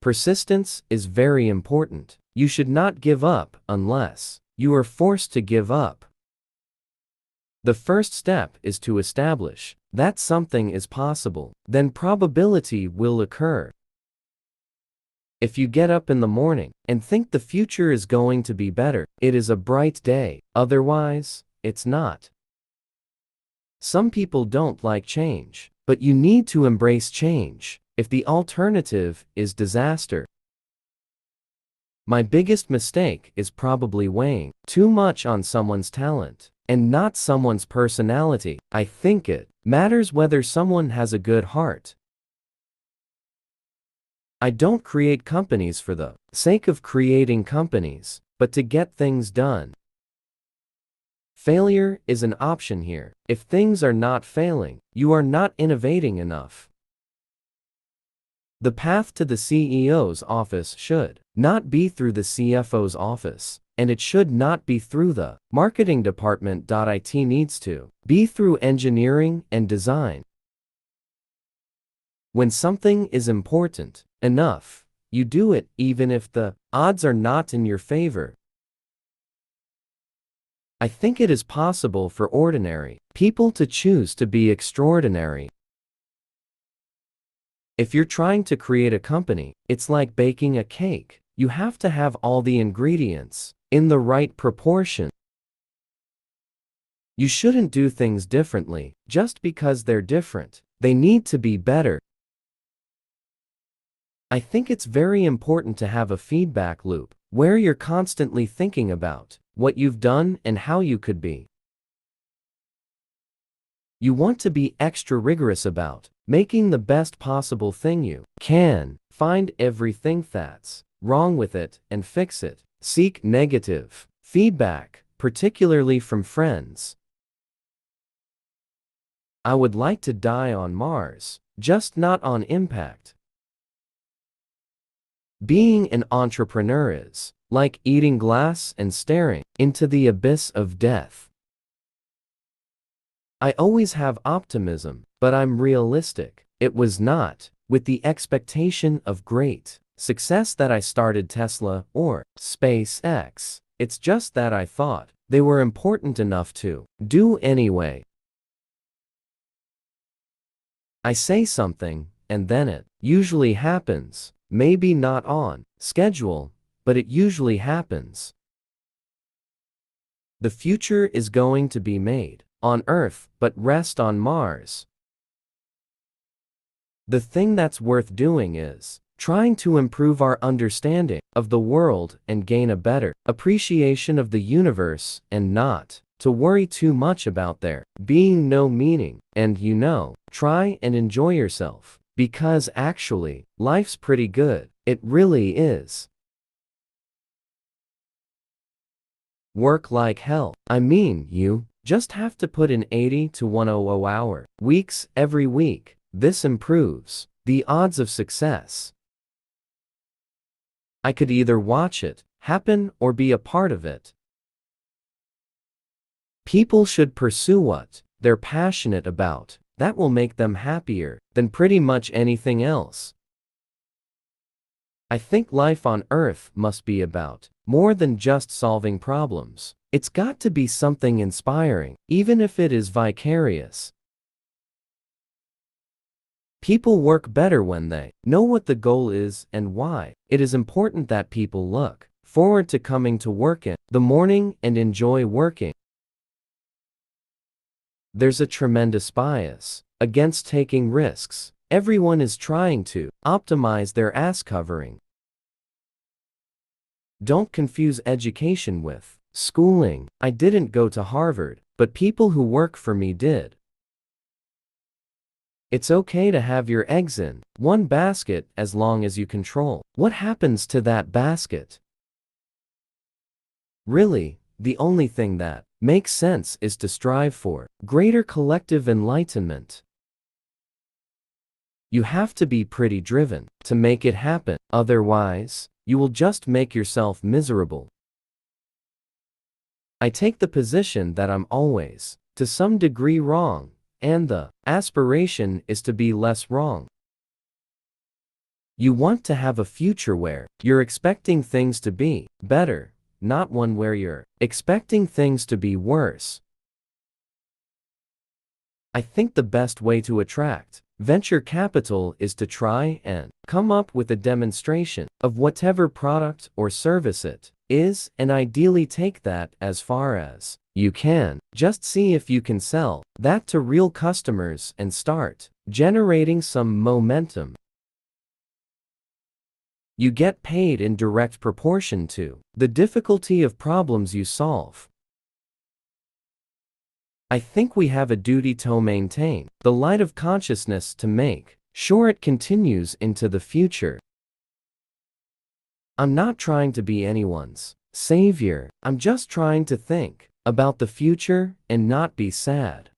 Persistence is very important. You should not give up unless you are forced to give up. The first step is to establish that something is possible. Then probability will occur. If you get up in the morning and think the future is going to be better, it is a bright day. Otherwise, it's not. Some people don't like change, but you need to embrace change if the alternative is disaster. My biggest mistake is probably weighing too much on someone's talent and not someone's personality. I think it matters whether someone has a good heart. I don't create companies for the sake of creating companies, but to get things done. Failure is an option here. If things are not failing, you are not innovating enough. The path to the CEO's office should not be through the CFO's office, and it should not be through the marketing department. It needs to be through engineering and design. When something is important enough, you do it even if the odds are not in your favor. I think it is possible for ordinary people to choose to be extraordinary. If you're trying to create a company, it's like baking a cake. You have to have all the ingredients in the right proportion. You shouldn't do things differently just because they're different. They need to be better. I think it's very important to have a feedback loop where you're constantly thinking about what you've done and how you could be. You want to be extra rigorous about making the best possible thing you can. Find everything that's wrong with it and fix it. Seek negative feedback, particularly from friends. I would like to die on Mars, just not on impact. Being an entrepreneur is like eating glass and staring into the abyss of death. I always have optimism, but I'm realistic. It was not with the expectation of great success that I started Tesla or SpaceX. It's just that I thought they were important enough to do anyway. I say something, and then it usually happens. Maybe not on schedule, but it usually happens. The future is going to be made on Earth, but rest on Mars. The thing that's worth doing is trying to improve our understanding of the world and gain a better appreciation of the universe, and not to worry too much about there being no meaning. And try and enjoy yourself, because actually, life's pretty good. It really is. Work like hell. I mean, you just have to put in 80 to 100-hour weeks every week. This improves the odds of success. I could either watch it happen or be a part of it. People should pursue what they're passionate about. That will make them happier than pretty much anything else. I think life on Earth must be about more than just solving problems. It's got to be something inspiring, even if it is vicarious. People work better when they know what the goal is and why. It is important that people look forward to coming to work in the morning and enjoy working. There's a tremendous bias against taking risks. Everyone is trying to optimize their ass covering. Don't confuse education with schooling. I didn't go to Harvard, but people who work for me did. It's okay to have your eggs in one basket as long as you control what happens to that basket. Really, the only thing that makes sense is to strive for greater collective enlightenment. You have to be pretty driven to make it happen. Otherwise, you will just make yourself miserable. I take the position that I'm always, to some degree, wrong, and the aspiration is to be less wrong. You want to have a future where you're expecting things to be better, not one where you're expecting things to be worse. I think the best way to attract venture capital is to try and come up with a demonstration of whatever product or service it is, and ideally take that as far as you can. Just see if you can sell that to real customers and start generating some momentum. You get paid in direct proportion to the difficulty of problems you solve. I think we have a duty to maintain the light of consciousness to make sure it continues into the future. I'm not trying to be anyone's savior. I'm just trying to think about the future and not be sad.